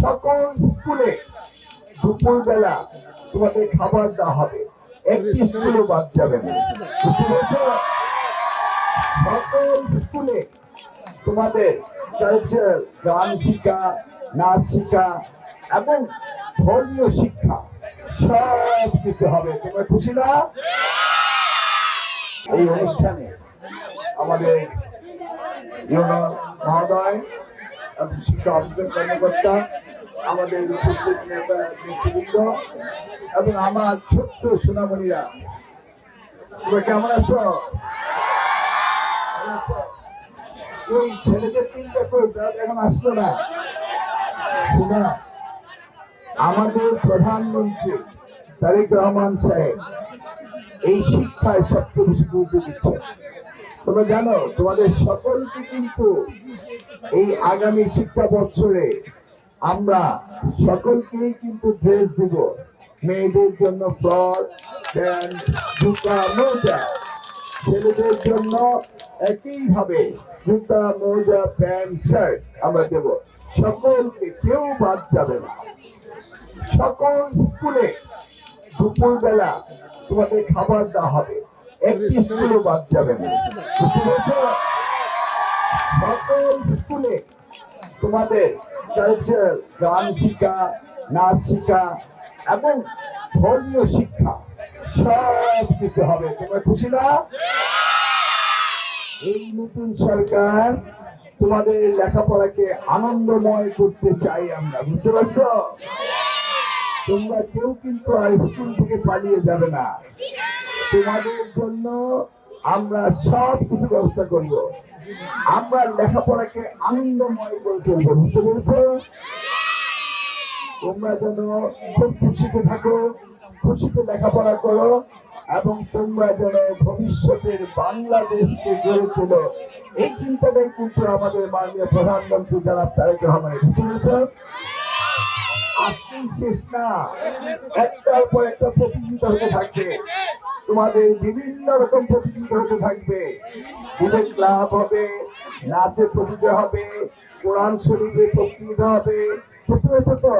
সকল স্কুলে দুপুরবেলা তোমাদের খাবার দেওয়া হবে, একটি স্কুলও বাদ যাবে না। বুঝতে পেরেছ? সকল স্কুলে তোমাদের কালচারাল গান শিক্ষা, নাচ শিক্ষা এবং ধর্মীয় শিক্ষা সব কিছু হবে। তোমরা খুশি না? এই অনুষ্ঠানে আমাদের মহোদয় এবং শিক্ষা অফিসার কর্মকর্তা, আমাদের উপস্থিত নেতা নেতৃবৃন্দ এবং আমার ছোট্ট সোনামণিরা, তোমরা কেমন আছো? ওই ছেলেদের তিনটা করে এখন আসলো না। শোনা, আমাদের প্রধানমন্ত্রী তারেক রহমান সাহেব এই শিক্ষায় সবচেয়ে বেশি গুরুত্ব দিচ্ছে। তোমরা জানো, তোমাদের সকলকে কিন্তু এই আগামী শিক্ষা বছরে আমরা সকলকেই কিন্তু ড্রেস দিব। মেয়েদের জন্য ফ্রক, প্যান্ট, জুতা, মোজা। ছেলেদের জন্য একইভাবে জুতা, মোজা, প্যান্ট, শার্ট আমরা দেব। সকলকে, কেউ বাদ যাবে না। সকল স্কুলে দুপুরবেলা তোমাদের খাবার দেওয়া হবে, একটি স্কুলও বাদ যাবে না। বুঝতে পেরেছ? সকল স্কুলে তোমাদের কালচারাল গান শিক্ষা, নাচ শিক্ষা এবং ধর্মীয় শিক্ষা সব কিছু হবে। তোমরা খুশি না? এই নতুন সরকার তোমাদের লেখাপড়াকে আনন্দময় করতে চাই আমরা। বুঝতে পারছো? তোমরা কেউ কিন্তু আর স্কুল থেকে পালিয়ে যাবে না। তোমাদের জন্য আমরা সব কিছু ব্যবস্থা করব। আমরা লেখাপড়াকে আনন্দময় করে তুলবো। বুঝতে পেরেছো? তোমরা যেন খুব খুশিতে থাকো, খুশিতে লেখাপড়া করো এবং তোমরা যেন ভবিষ্যতের বাংলাদেশকে গড়ে তোলো। এই চিন্তাটাই কিন্তু আমাদের মাননীয় প্রধানমন্ত্রী জনাব তারেক রহমানের। বুঝতে পেরেছো? আজকেই শেষ না, একটার পর একটা প্রতিযোগিতা হতে থাকবে। তোমাদের বিভিন্ন রকম প্রতিযোগিতা হতে থাকবে। ডিবেট ক্লাব হবে, নাচের প্রতিযোগিতা হবে, কোরআন শরীফের প্রতিযোগিতা হবে। বুঝতে পেরেছো তো?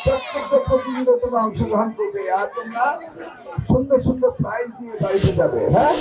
প্রত্যেকটা প্রতিযোগিতা তোমরা অংশগ্রহণ করবে আর তোমরা সুন্দর সুন্দর প্রাইজ দিয়ে বাড়িতে যাবে। হ্যাঁ।